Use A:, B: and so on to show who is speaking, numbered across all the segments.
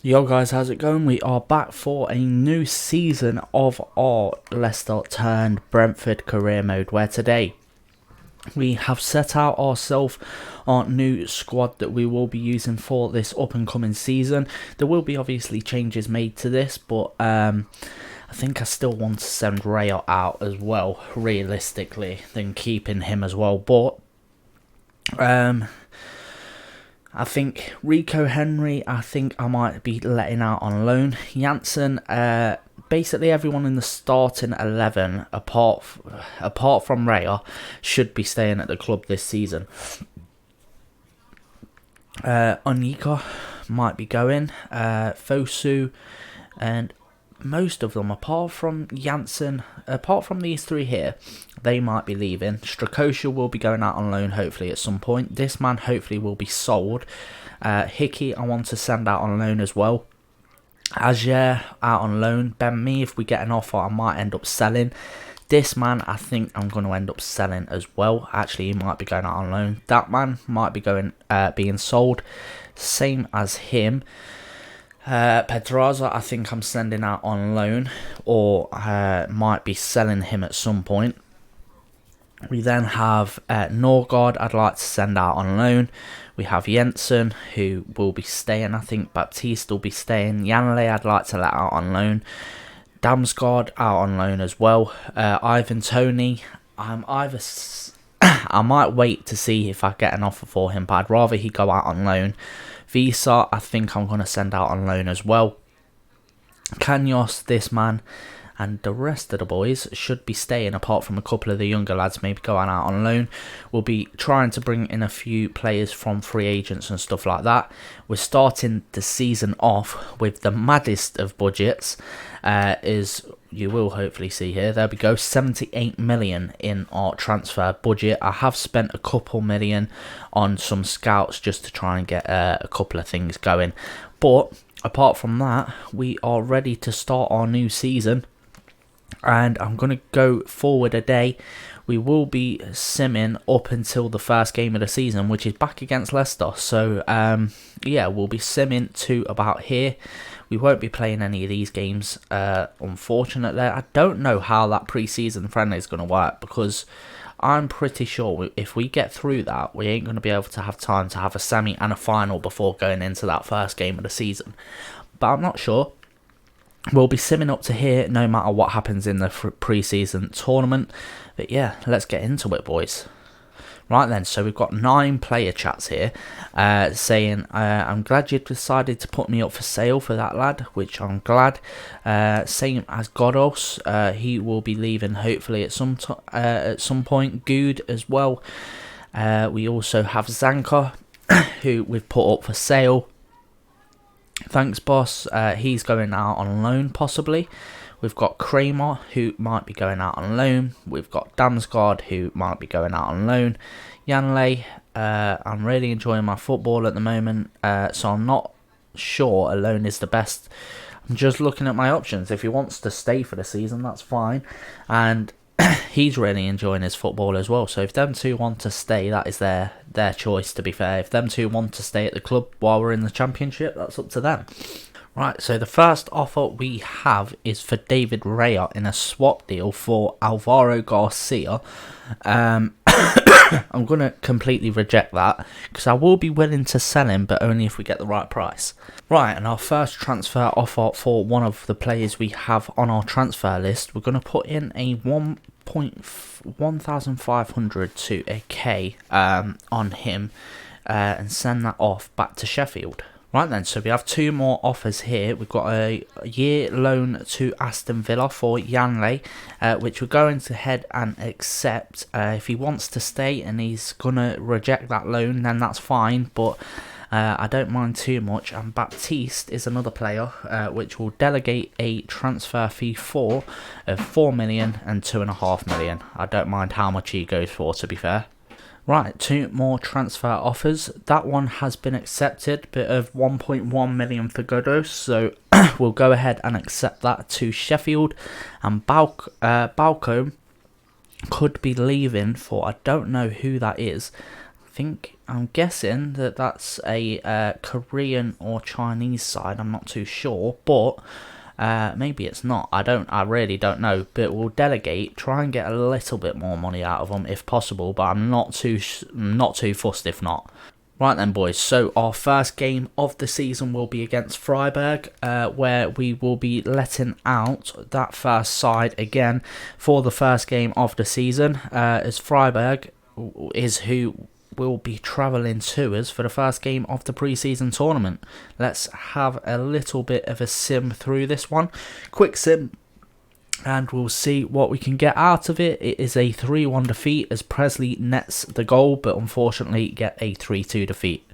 A: Yo guys, how's it going? We are back for a new season of our Leicester turned Brentford career mode, where today we have set out ourselves our new squad that we will be using for this up and coming season. There will be obviously changes made to this, but I think I still want to send Raya out as well, realistically, than keeping him as well. But I think Rico Henry, I think I might be letting out on loan. Janssen, basically everyone in the starting 11, apart from Raya, should be staying at the club this season. Onyeka might be going. Fosu, and most of them, apart from Janssen, apart from these three here, they might be leaving. Strakosha will be going out on loan hopefully at some point. This man hopefully will be sold. Hickey I want to send out on loan as well. Ajer out on loan. Ben Mee, if we get an offer, I might end up selling. This man I think I'm going to end up selling as well. Actually, he might be going out on loan. That man might be going being sold. Same as him. Pedraza I think I'm sending out on loan, or might be selling him at some point. We then have Norgard I'd like to send out on loan. We have Jensen, who will be staying. I think Baptiste will be staying. Janele I'd like to let out on loan. Damsgaard out on loan as well. Ivan Toney, I might wait to see if I get an offer for him, but I'd rather he go out on loan. Visa, I think I'm going to send out on loan as well. Kanyos, this man, and the rest of the boys should be staying, apart from a couple of the younger lads maybe going out on loan. We'll be trying to bring in a few players from free agents and stuff like that. We're starting the season off with the maddest of budgets, is you will hopefully see here. There we go, 78 million in our transfer budget. I have spent a couple million on some scouts just to try and get a couple of things going. But apart from that, we are ready to start our new season. And I'm going to go forward a day. We will be simming up until the first game of the season, which is back against Leicester. So, yeah, we'll be simming to about here. We won't be playing any of these games, unfortunately. I don't know how that pre-season friendly is going to work, because I'm pretty sure if we get through that, we ain't going to be able to have time to have a semi and a final before going into that first game of the season. But I'm not sure. We'll be simming up to here no matter what happens in the pre-season tournament. But yeah, let's get into it, boys. Right then, so we've got 9 player chats here saying, I'm glad you decided to put me up for sale for that lad, which I'm glad. Same as Godos, he will be leaving hopefully at some point. Good as well. We also have Zanka, who we've put up for sale. Thanks, boss. He's going out on loan, possibly. We've got Kramer, who might be going out on loan. We've got Damsgaard, who might be going out on loan. Janele, I'm really enjoying my football at the moment, so I'm not sure a loan is the best. I'm just looking at my options. If he wants to stay for the season, that's fine. And he's really enjoying his football as well. So if them two want to stay, that is their choice, to be fair. If them two want to stay at the club while we're in the championship, that's up to them. Right, so the first offer we have is for David Raya in a swap deal for Alvaro Garcia. I'm going to completely reject that, because I will be willing to sell him, but only if we get the right price. Right, and our first transfer offer for one of the players we have on our transfer list, we're going to put in a 1,500 to a K on him, and send that off back to Sheffield. Right then, so we have 2 more offers here. We've got a year loan to Aston Villa for Janele, which we're going to head and accept. If he wants to stay and he's going to reject that loan, then that's fine, but I don't mind too much. And Baptiste is another player, which will delegate a transfer fee for of 4 million and 2.5 million. I don't mind how much he goes for, to be fair. Right, 2 more transfer offers. That one has been accepted, bit of 1.1 million for Godos, so we'll go ahead and accept that to Sheffield. And Balcombe could be leaving for, I don't know who that is. I'm guessing that that's a Korean or Chinese side. I'm not too sure, but maybe it's not. I really don't know. But we'll delegate, try and get a little bit more money out of them if possible. But I'm not too fussed if not. Right then, boys, so our first game of the season will be against Freiburg, where we will be letting out that first side again for the first game of the season, as Freiburg is who will be travelling to us for the first game of the pre-season tournament. Let's have a little bit of a sim through this one. Quick sim. And we'll see what we can get out of it. It is a 3-1 defeat as Presley nets the goal, but unfortunately get a 3-2 defeat.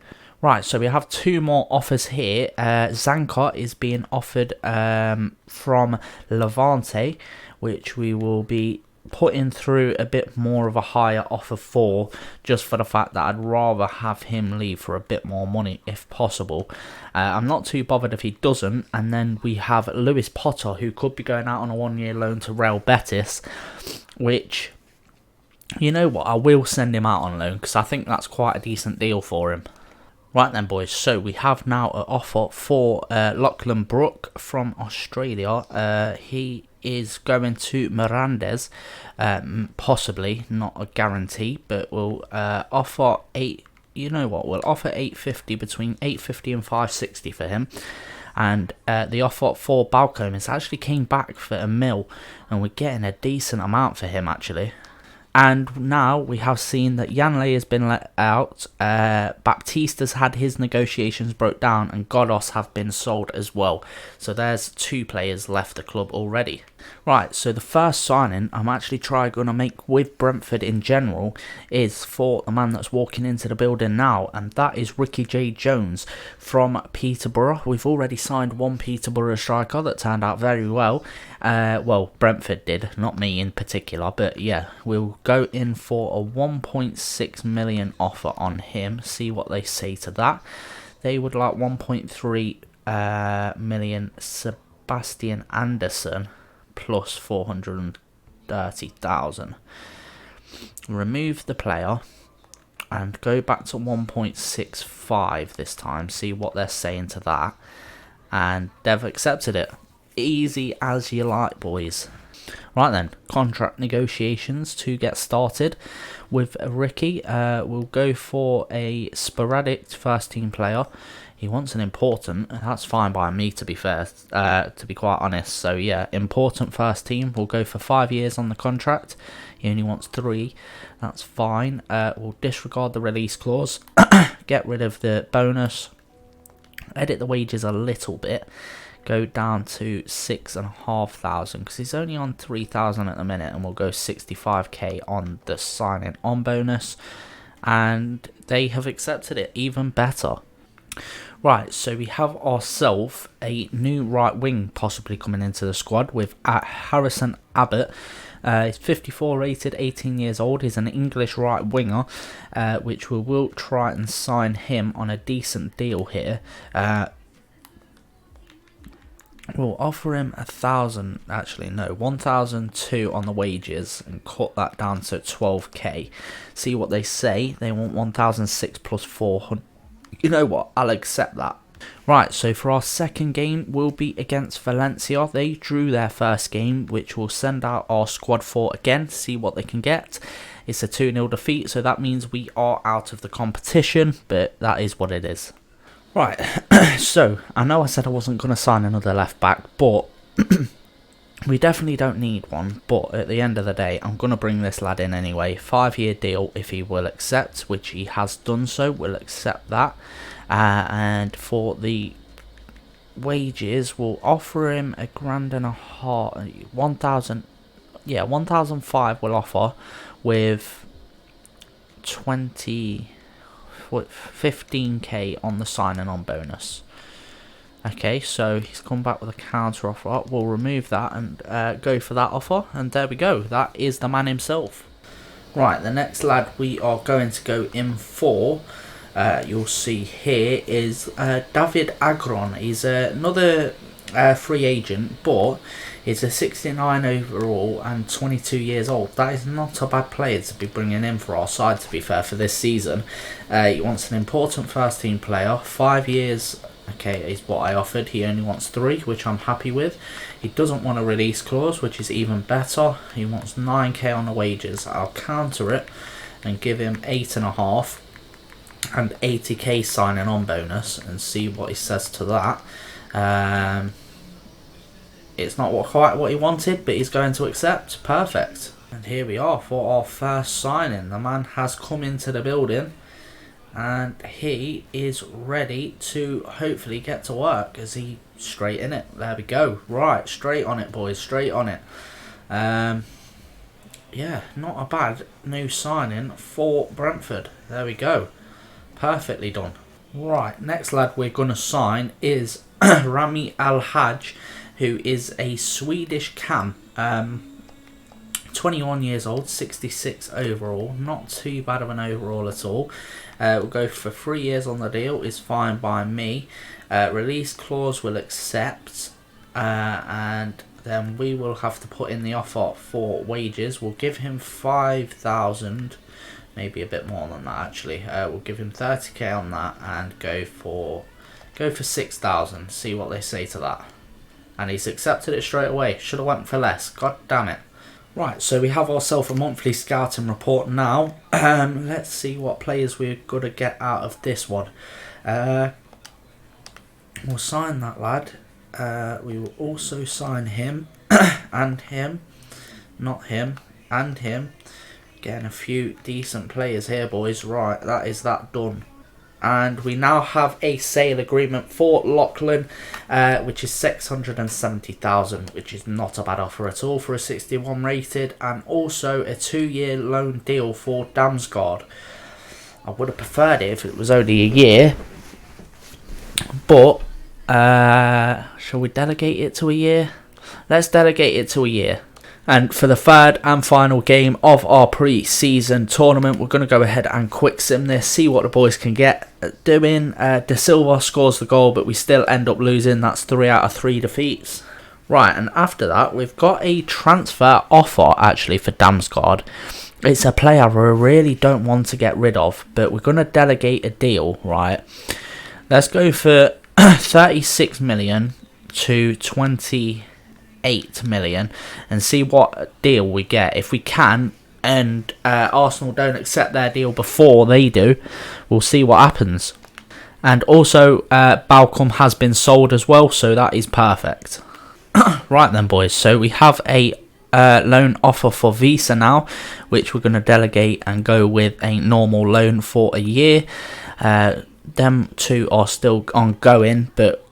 A: Right, so we have two more offers here. Zanka is being offered from Levante, which we will be putting through a bit more of a higher offer for, just for the fact that I'd rather have him leave for a bit more money if possible. I'm not too bothered if he doesn't. And then we have Lewis Potter, who could be going out on a 1-year loan to Real Betis, which, you know what, I will send him out on loan because I think that's quite a decent deal for him. Right then, boys, so we have now an offer for Lachlan Brook from Australia. He is going to Mirandes, possibly, not a guarantee, but we'll offer we'll offer 850, between 850 and 560 for him. And the offer for Balcom is actually came back for $1 million, and we're getting a decent amount for him actually. And now we have seen that Yanley has been let out, Baptista's had his negotiations broke down, and Godos have been sold as well. So there's 2 players left the club already. Right, so the first signing I'm actually going to make with Brentford in general is for the man that's walking into the building now, and that is Ricky J. Jones from Peterborough. We've already signed one Peterborough striker that turned out very well. Well, Brentford did, not me in particular, but yeah, we'll go in for a 1.6 million offer on him, see what they say to that. They would like 1.3 million Sebastian Anderson plus 430,000. Remove the player and go back to 1.65 this time, see what they're saying to that, and they've accepted it. Easy as you like, boys. Right then, contract negotiations to get started with Ricky. We'll go for a sporadic first team player. He wants an important, and that's fine by me, to be fair, to be quite honest. So yeah, important first team. We'll go for 5 years on the contract. He only wants 3. That's fine. We'll disregard the release clause. Get rid of the bonus. Edit the wages a little bit. Go down to 6,500 because he's only on 3,000 at the minute, and we'll go 65k on the signing on bonus, and they have accepted it. Even better. Right, so we have ourselves a new right wing possibly coming into the squad with Harrison Abbott. He's 54 rated, 18 years old. He's an English right winger, which we will try and sign him on a decent deal here. We'll offer him 1,000, actually no, 1,002 on the wages and cut that down to 12k. See what they say. They want 1,006 plus 400. You know what? I'll accept that. Right, so for our second game, we'll be against Valencia. They drew their first game, which we'll send out our squad for again, see what they can get. It's a 2-0 defeat, so that means we are out of the competition, but that is what it is. Right, so I know I said I wasn't going to sign another left back, but we definitely don't need one. But at the end of the day, I'm going to bring this lad in anyway. 5-year deal if he will accept, which he has done so. We'll accept that. And for the wages, we'll offer him $1,500. 1,000, yeah, 1,005 we'll offer with 15k on the signing on bonus. Okay, so he's come back with a counter offer. We'll remove that and go for that offer, and there we go. That is the man himself. Right, the next lad we are going to go in for, you'll see here, is David Agron. He's another free agent, but he's a 69 overall and 22 years old. That is not a bad player to be bringing in for our side, to be fair, for this season. He wants an important first team player. 5 years, okay, is what I offered. He only wants 3, which I'm happy with. He doesn't want a release clause, which is even better. He wants 9k on the wages. I'll counter it and give him 8.5 and 80k signing on bonus and see what he says to that. It's not quite what he wanted, but he's going to accept. Perfect. And here we are for our first signing. The man has come into the building and he is ready to hopefully get to work. Is he straight in it? There we go. Right, straight on it, boys, straight on it. Yeah, not a bad new signing for Brentford. There we go. Perfectly done. Right, next lad we're going to sign is Rami Al-Hajj, who is a Swedish cam. 21 years old, 66 overall. Not too bad of an overall at all. We'll go for 3 years on the deal. Is fine by me. Release clause will accept. And then we will have to put in the offer for wages. We'll give him 5,000. Maybe a bit more than that actually. We'll give him 30k on that and go for 6,000. See what they say to that. And he's accepted it straight away. Should have went for less. God damn it. Right, so we have ourselves a monthly scouting report now. Let's see what players we're going to get out of this one. We'll sign that lad. We will also sign him and him. Not him. And him. Getting a few decent players here, boys. Right, that is that done. And we now have a sale agreement for Lachlan, which is 670,000, which is not a bad offer at all for a 61 rated, and also a 2-year loan deal for Damsgaard. I would have preferred it if it was only a year, but shall we delegate it to a year? Let's delegate it to a year. And for the third and final game of our pre-season tournament, we're going to go ahead and quick sim this, see what the boys can get doing. De Silva scores the goal, but we still end up losing. That's 3 out of 3 defeats. Right, and after that, we've got a transfer offer, actually, for Damsgaard. It's a player we really don't want to get rid of, but we're going to delegate a deal, right? Let's go for 36 million to 28 million and see what deal we get. If we can, and Arsenal don't accept their deal before they do, we'll see what happens. And also Balcom has been sold as well, so that is perfect. Right then, boys, so we have a loan offer for Visa now, which we're going to delegate and go with a normal loan for a year. Them two are still ongoing, but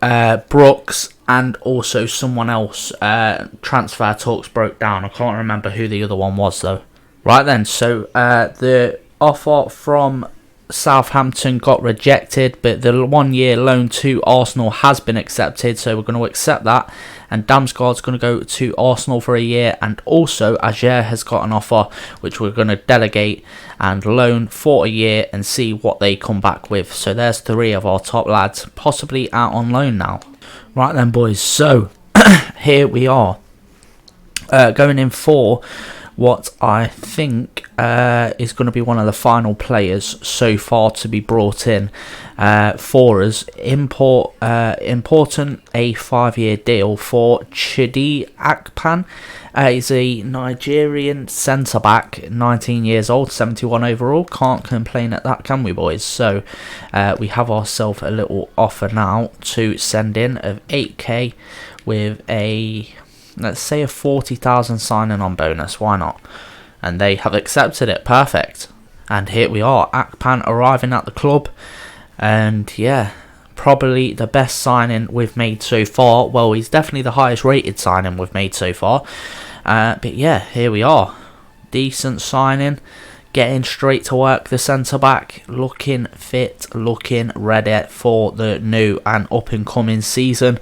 A: Brooks and also someone else, transfer talks broke down. I can't remember who the other one was though. Right then, so the offer from Southampton got rejected, but the 1-year loan to Arsenal has been accepted, so we're going to accept that. And Damsgaard's going to go to Arsenal for a year, and also Ajer has got an offer which we're going to delegate and loan for a year and see what they come back with. So there's 3 of our top lads possibly out on loan now. Right then, boys, so here we are going in for what I think is going to be one of the final players so far to be brought in for us. Important a 5-year deal for Chidi Akpan. He's a Nigerian centre-back, 19 years old, 71 overall. Can't complain at that, can we, boys? So we have ourselves a little offer now to send in of 8k with a, let's say, a 40,000 signing on bonus. Why not? And they have accepted it. Perfect. And here we are, Akpan arriving at the club. And yeah, probably the best signing we've made so far. Well, he's definitely the highest rated signing we've made so far. But yeah, here we are. Decent signing. Getting straight to work, the centre-back. Looking fit, looking ready for the new and up-and-coming season.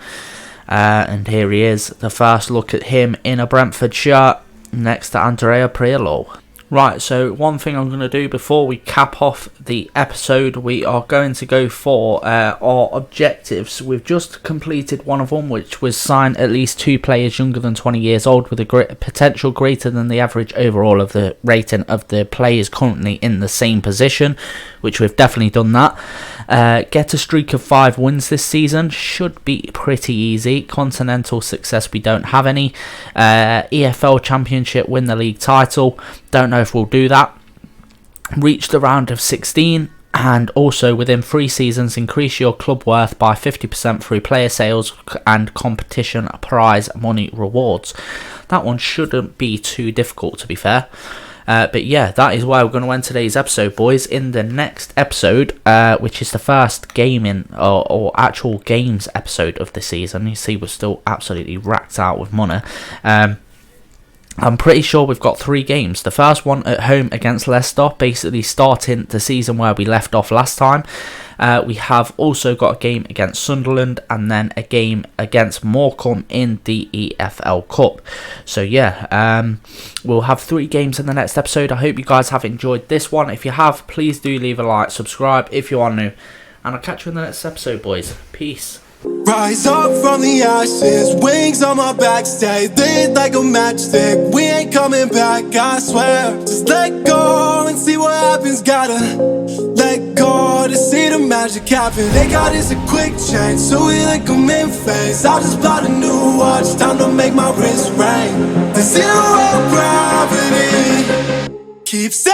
A: And here he is, the first look at him in a Brentford shirt next to Andrea Pirlo. Right, so one thing I'm going to do before we cap off the episode, we are going to go for our objectives. We've just completed one of them, which was sign at least 2 players younger than 20 years old with a potential greater than the average overall of the rating of the players currently in the same position, which we've definitely done that. Get a streak of 5 wins this season, should be pretty easy. Continental success, we don't have any. EFL Championship, win the league title, don't know if we'll do that. Reach the round of 16, and also within 3 seasons increase your club worth by 50% through player sales and competition prize money rewards. That one shouldn't be too difficult, to be fair. But yeah, that is where we're going to end today's episode, boys. In the next episode, which is the first gaming or actual games episode of the season, you see we're still absolutely racked out with money. I'm pretty sure we've got 3 games. The first one at home against Leicester, basically starting the season where we left off last time. We have also got a game against Sunderland and then a game against Morecambe in the EFL Cup. So yeah, we'll have 3 games in the next episode. I hope you guys have enjoyed this one. If you have, please do leave a like, subscribe if you are new, and I'll catch you in the next episode, boys. Peace.
B: Rise up from the ashes, wings on my back, stay lit like a matchstick. We ain't coming back, I swear. Just let go and see what happens. Gotta let go to see the magic happen. They got us a quick change, so we like them in phase. I'll just buy a new watch, time to make my wrist ring. The 0 gravity keeps